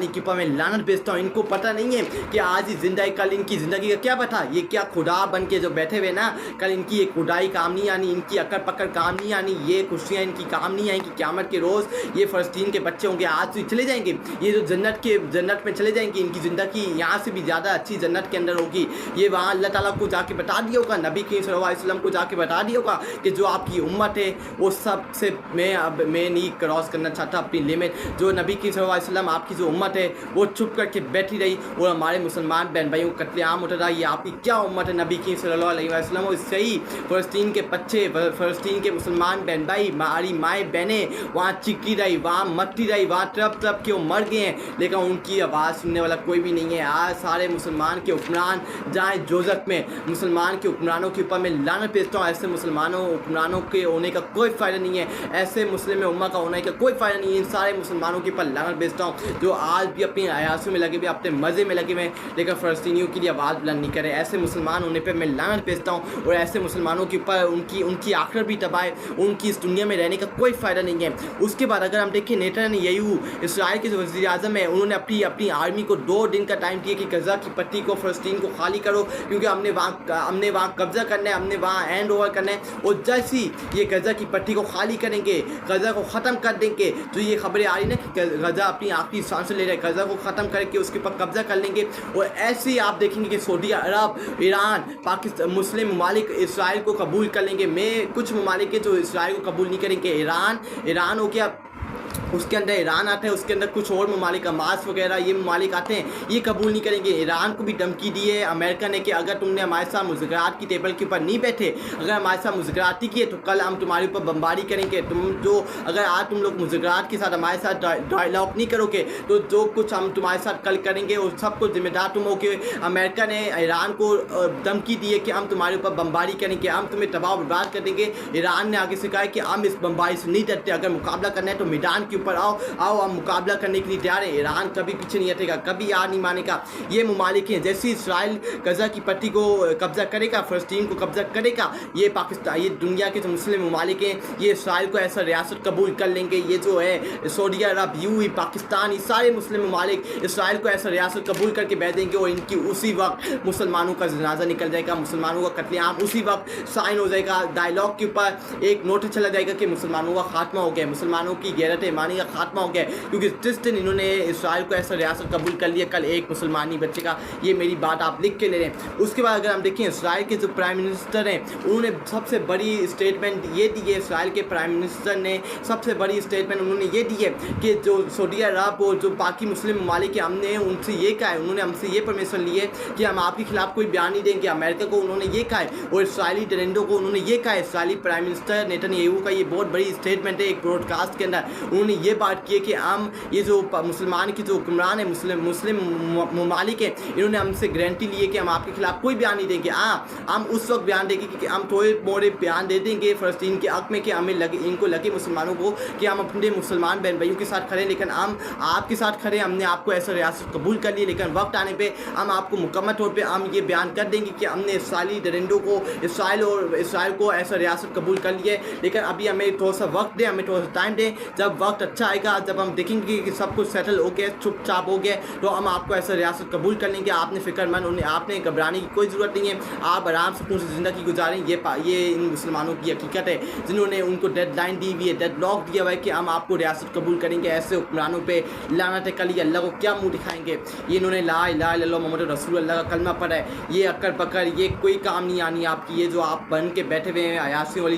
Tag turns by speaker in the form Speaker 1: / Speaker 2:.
Speaker 1: के ऊपर मैं लानत भेजता हूँ। इनको पता नहीं है कि आज ही जिंदा है, कल इनकी ज़िंदगी का क्या पता। ये क्या खुदा बन के जो बैठे हुए ना, कल इनकी ये खुदाई काम नहीं आनी, इनकी अकड़ पकड़ काम नहीं आनी, ये खुशियाँ इनकी काम नहीं आएंगी। क़यामत के रोज़ ये फ़लस्तीन के बच्चे होंगे, आज से चले जाएंगे, ये जो जन्नत में चले जाएंगे, इनकी ज़िंदगी यहाँ से भी ज़्यादा अच्छी जन्नत के अंदर होगी। ये वहाँ अल्लाह ताला को जाके बता दिया होगा, नबी करीम सल्लल्लाहु अलैहि वसल्लम को जाके बता दिया होगा कि जो आपकी उम्मत है वो सबसे मैं नहीं क्रॉस करना चाहता अपनी लिमिट। जो नबी करीम सल्लल्लाहु अलैहि वसल्लम आपकी जो उम्मत है वो चुप करके बैठी रही और हमारे मुसलमान बहन भाइयों को कत्लेआम होता रहा। ये आपकी क्या उम्मत है नबी करीम सल्लल्लाहु अलैहि वसल्लम। और सही फ़लस्तीन के बच्चे, फ़लस्तीन के मुसलमान बहन भाई, हमारी माएँ बहनें वहाँ चिक्की रही, वहाँ मट्टी रही, वहाँ तड़प के वो मर गए हैं, लेकिन उनकी आवाज़ सुनने वाला कोई भी नहीं है। आज सारे मुसलमान के हुक्मरान जाए जोज़ख में। मुसलमान के हुक्मरानों के ऊपर मैं लानत भेजता हूँ। ऐसे मुसलमानों हुक्मरानों के होने का कोई फ़ायदा नहीं है, ऐसे मुस्लिम उम्मा का होने का कोई फ़ायदा नहीं है। इन सारे मुसलमानों के ऊपर लानत भेजता हूँ जो आज भी अपनी अयासों में लगे हुए, अपने मज़े में लगे हुए, लेकिन फ़लस्तीनियों के लिए आवाज़ बुलंद नहीं करें। ऐसे मुसलमान होने पर मैं लानत भेजता हूँ और ऐसे मुसलमानों के ऊपर उनकी आखिरत भी तबाह है, उनकी इस दुनिया में रहने का कोई फ़ायदा नहीं है। उसके बाद अगर हम देखें, नेतन्याहू इस्राइल के जो वज़ीर आज़म है, उन्होंने अपनी आर्मी को 2 दिन का टाइम दिया कि गज़ा की पट्टी को, फ़लस्तीन को खाली करो, क्योंकि हमने वहाँ कब्ज़ा करना है, हमने वहाँ हैंड ओवर करना है। और जैसे ही ये गज़ा की पट्टी को खाली करेंगे, गज़ा को ख़त्म कर देंगे, जो ये खबरें आ रही ना कि गज़ा अपनी आखिरी सांस ले रहे, गज़ा को ख़त्म करके उसके ऊपर कब्ज़ा कर लेंगे। और ऐसे ही आप देखेंगे कि सऊदी अरब, ईरान, पाकिस्तान, मुस्लिम ममालिक इसराइल को कबूल कर लेंगे। मैं कुछ ममालिक जो इसराइल को कबूल नहीं करेंगे, ईरान हो गया, उसके अंदर ईरान आता है, उसके अंदर कुछ और ममालिक, हमास वगैरह ये ममालिक आते हैं, ये कबूल नहीं करेंगे। ईरान को भी धमकी दी है अमेरिका ने कि अगर तुमने हमारे साथ मुज़ाकरात की टेबल के ऊपर नहीं बैठे, अगर हमारे साथ मुज़ाकरात किए तो कल हम तुम्हारे ऊपर बमबारी करेंगे। अगर आज तुम लोग मुज़ाकरात के साथ हमारे साथ डायलॉग नहीं करोगे तो जो कुछ हम तुम्हारे साथ कल करेंगे और सब कुछ जिम्मेदार तुम हो। कि अमेरिका ने ईरान को धमकी दी है कि हम तुम्हारे ऊपर बमबारी करेंगे, हम तुम्हें तबाह बर्बाद कर देंगे। ईरान ने आगे से कहा है कि हम इस बमबारी से नहीं डरते, अगर मुकाबला करना है तो मैदान के ऊपर आओ हम मुकाबला करने के लिए तैयार है। ईरान कभी पीछे नहीं हटेगा, कभी यार नहीं मानेगा। ये ममालिक हैं, जैसे इसराइल गज़ा की पट्टी को कब्ज़ा करेगा, फ़लस्तीन को कब्ज़ा करेगा, ये पाकिस्तान, ये दुनिया के जो मुस्लिम ममालिक हैं, ये इसराइल को ऐसा रियासत कबूल कर लेंगे। ये जो है सऊदी अरब, यूएई, पाकिस्तान, ये सारे मुस्लिम ममालिक इसराइल को ऐसा रियासत कबूल करके बैठ देंगे और इनकी उसी वक्त मुसलमानों का जनाजा निकल जाएगा, मुसलमानों का कत्लेआम उसी वक्त साइन हो जाएगा। डायलॉग के ऊपर एक नोटिस चला जाएगा कि मुसलमानों का खात्मा हो गया, मुसलमानों की गैरत ईमानी का खात्मा हो गया, क्योंकि जिस दिन इन्होंने इसराइल को ऐसा रियासत कबूल कर लिया, कल एक मुसलमान नहीं बचेगा। ये मेरी बात आप लिख के ले लें। उसके बाद अगर हम देखें, इसराइल के जो प्राइम मिनिस्टर हैं, उन्होंने सबसे बड़ी स्टेटमेंट ये दी है। इसराइल के प्राइम मिनिस्टर ने सबसे बड़ी स्टेटमेंट उन्होंने ये दी है कि जो सऊदी अरब और जो बाकी मुस्लिम ममालिक हैं, हमने उनसे ये कहा है, उन्होंने हमसे ये परमिशन ली है कि हम आपके खिलाफ कोई बयान नहीं देंगे। अमेरिका को उन्होंने ये कहा है और इसराइली दरिंदों को उन्होंने ये कहा है। इसराइली प्राइम मिनिस्टर नेतन्याहू का ये बहुत बड़ी स्टेटमेंट है एक ब्रॉडकास्ट के अंदर। उन्होंने ये बात की है कि हम ये जो मुसलमान की जो हुक्मरान है, मुस्लिम ममालिक हैं, इन्होंने हमसे गारंटी ली है कि हम आपके खिलाफ कोई बयान नहीं देंगे। हाँ, हम उस वक्त बयान देंगे कि हम थोड़े मोड़े बयान दे देंगे फ़लस्तीन के हक़ में कि हमें इनको लगे मुसलमानों को कि हम अपने मुसलमान बहन भाइयों के साथ खड़े, लेकिन हम आपके साथ खड़े, हमने आपको ऐसा रियासत कबूल कर ली, लेकिन वक्त आने पर हम आपको मुकम्मल तौर पर हम ये बयान कर देंगे कि हमने इसराइली दरिंदों को, इसराइल को ऐसा रियासत कबूल कर लिया है, लेकिन अभी हमें थोड़ा सा वक्त दें, हमें थोड़ा सा टाइम दें। जब वक्त अच्छा आएगा, जब हम देखेंगे कि सब कुछ सेटल हो गया, चुपचाप हो गया, तो हम आपको ऐसा रियासत कबूल कर लेंगे। आपने फ़िक्रमंद, आपने घबराने की कोई ज़रूरत नहीं है, आप आराम से पूरी ज़िंदगी गुजारें। ये इन मुसलमानों की हकीकत है जिन्होंने उनको डेडलाइन दी हुई है, डेडलॉक दिया हुआ है कि हम आपको रियासत कबूल करेंगे। ऐसे हुक्मरानों पे लानत है, कल ये अल्लाह को क्या मुँह दिखाएंगे। ये इन्होंने ला इलाहा इल्लल्लाह मुहम्मद रसूलुल्लाह का कलमा पढ़ा है, ये अक्कर पकड़, ये कोई काम नहीं आनी आपकी। ये जो आप बन के बैठे हुए हैं अयासी वाली